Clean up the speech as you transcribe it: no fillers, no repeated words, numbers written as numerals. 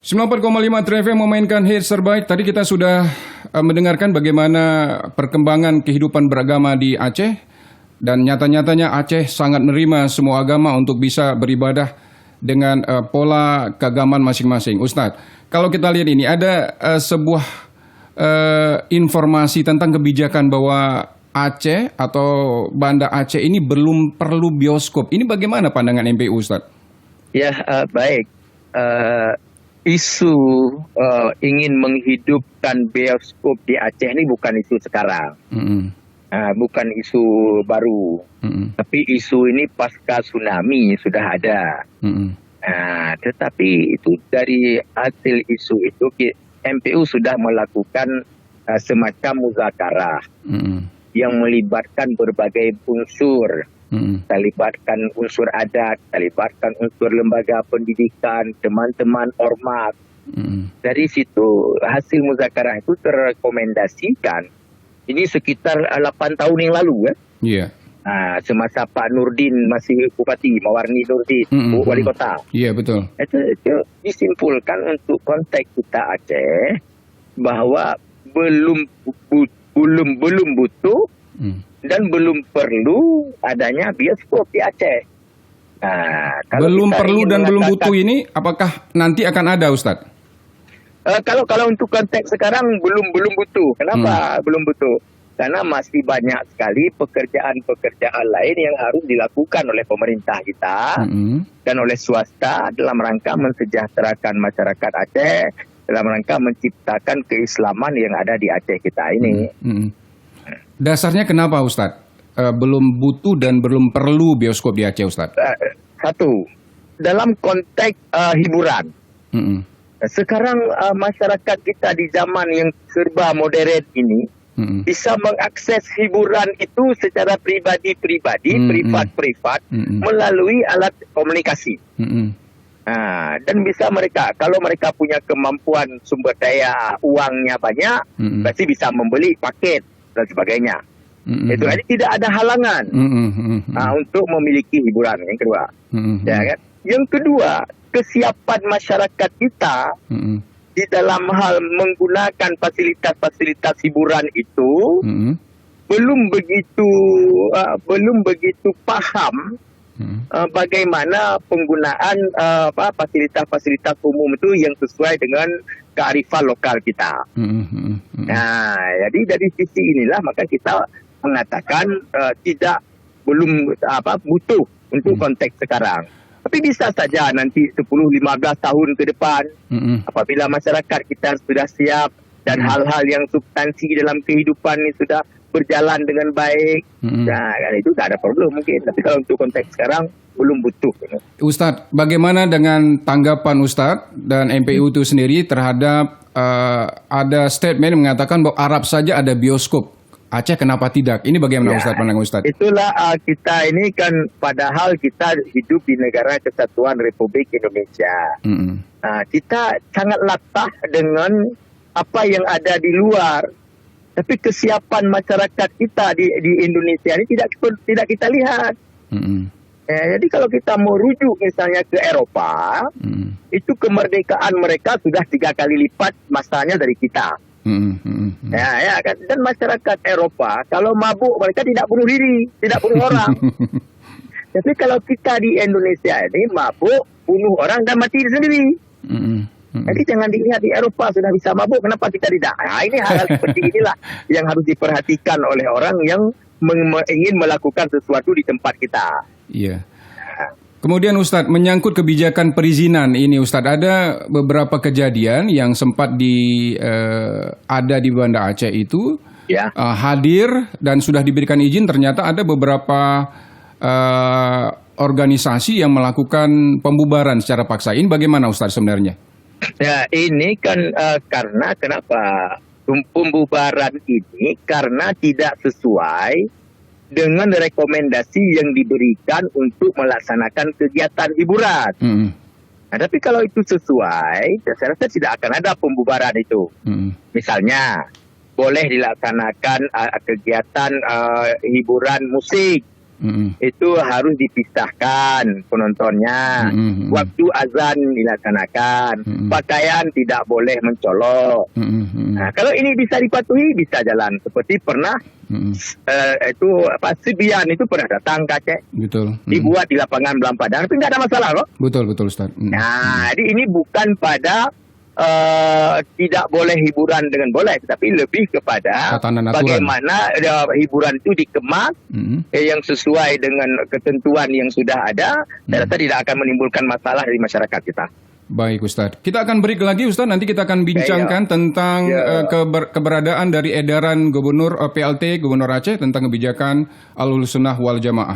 94,5 Treve memainkan hits terbaik. Tadi kita sudah mendengarkan bagaimana perkembangan kehidupan beragama di Aceh. Dan nyata-nyatanya Aceh sangat menerima semua agama untuk bisa beribadah dengan pola keagamaan masing-masing. Ustadz, kalau kita lihat ini ada sebuah informasi tentang kebijakan bahwa Aceh atau Banda Aceh ini belum perlu bioskop. Ini bagaimana pandangan MPU, Ustadz? Ya, baik. Isu ingin menghidupkan bioskop di Aceh ini bukan isu sekarang, bukan isu baru, tapi isu ini pasca tsunami sudah ada. Tetapi itu dari hasil isu itu MPU sudah melakukan semacam muzakarah yang melibatkan berbagai unsur. Kita libatkan unsur adat, kita libatkan unsur lembaga pendidikan, teman-teman ormas. Dari situ hasil muzakarah itu terrekomendasikan. Ini sekitar 8 tahun yang lalu, ya. Nah, semasa Pak Nurdin masih Bupati, Mawarni Nurdin, Wali Kota. Iya, betul. Itu disimpulkan untuk konteks kita Aceh bahwa belum butuh dan belum perlu adanya bioskop di Aceh. Nah, belum perlu dan belum butuh ini, apakah nanti akan ada, Ustadz? Kalau untuk konteks sekarang belum butuh. Kenapa belum butuh? Karena masih banyak sekali pekerjaan lain yang harus dilakukan oleh pemerintah kita dan oleh swasta dalam rangka mensejahterakan masyarakat Aceh, dalam rangka menciptakan keislaman yang ada di Aceh kita ini. Dasarnya kenapa, Ustadz? Belum butuh dan belum perlu bioskop di Aceh, Ustadz? Satu, dalam konteks hiburan. Sekarang masyarakat kita di zaman yang serba modern ini bisa mengakses hiburan itu secara pribadi-pribadi, privat-privat, melalui alat komunikasi. Dan bisa kalau mereka punya kemampuan sumber daya uangnya banyak, pasti bisa membeli paket dan sebagainya. Itu jadi tidak ada halangan untuk memiliki hiburan. Yang kedua, ya kan? Yang kedua, kesiapan masyarakat kita di dalam hal menggunakan fasilitas-fasilitas hiburan itu belum begitu paham bagaimana penggunaan fasilitas-fasilitas umum itu yang sesuai dengan kearifan lokal kita. Nah, jadi dari sisi inilah maka kita mengatakan belum butuh untuk konteks sekarang. Tapi bisa saja nanti 10-15 tahun ke depan, apabila masyarakat kita sudah siap dan hal-hal yang substansi dalam kehidupan ini sudah berjalan dengan baik, nah itu tak ada problem mungkin. Tapi kalau untuk konteks sekarang belum butuh. Ustadz, bagaimana dengan tanggapan Ustadz dan MPU itu sendiri terhadap ada statement yang mengatakan bahwa Arab saja ada bioskop, Aceh kenapa tidak? Ini bagaimana Ustadz pandangan Ustadz? Itulah kita ini kan padahal kita hidup di negara kesatuan Republik Indonesia. Nah, kita sangat latah dengan apa yang ada di luar. Tapi kesiapan masyarakat kita di Indonesia ini tidak kita lihat. Jadi kalau kita mau rujuk misalnya ke Eropa, itu kemerdekaan mereka sudah 3 kali lipat masanya dari kita. Ya kan? Dan masyarakat Eropa kalau mabuk mereka tidak bunuh diri, tidak bunuh orang. Tapi kalau kita di Indonesia ini mabuk, bunuh orang dan mati sendiri. Jadi jangan dilihat di Eropa sudah bisa mabuk, kenapa kita tidak? Nah, ini hal seperti inilah yang harus diperhatikan oleh orang yang ingin melakukan sesuatu di tempat kita. Iya. Kemudian Ustadz, menyangkut kebijakan perizinan ini Ustadz, ada beberapa kejadian yang sempat ada di Banda Aceh itu, hadir dan sudah diberikan izin, ternyata ada beberapa organisasi yang melakukan pembubaran secara paksa. Ini bagaimana Ustadz sebenarnya? Ya, ini kan karena kenapa pembubaran ini karena tidak sesuai dengan rekomendasi yang diberikan untuk melaksanakan kegiatan hiburan. Nah, tapi kalau itu sesuai, saya rasa tidak akan ada pembubaran itu. Misalnya, boleh dilaksanakan kegiatan hiburan musik itu harus dipisahkan penontonnya. Waktu azan dilaksanakan, pakaian tidak boleh mencolok. Nah, kalau ini bisa dipatuhi, bisa jalan. Seperti pernah itu Sibian itu pernah datang ke Aceh, dibuat di lapangan Belampadang, itu nggak ada masalah loh. Betul Ustaz. Nah, jadi ini bukan pada tidak boleh hiburan dengan boleh, tapi lebih kepada bagaimana hiburan itu dikemas yang sesuai dengan ketentuan yang sudah ada. Saya rasa tidak akan menimbulkan masalah di masyarakat kita. Baik Ustadz, kita akan break lagi Ustadz, nanti kita akan bincangkan tentang keberadaan dari edaran Gubernur PLT Gubernur Aceh tentang kebijakan Ahlus Sunnah wal Jamaah.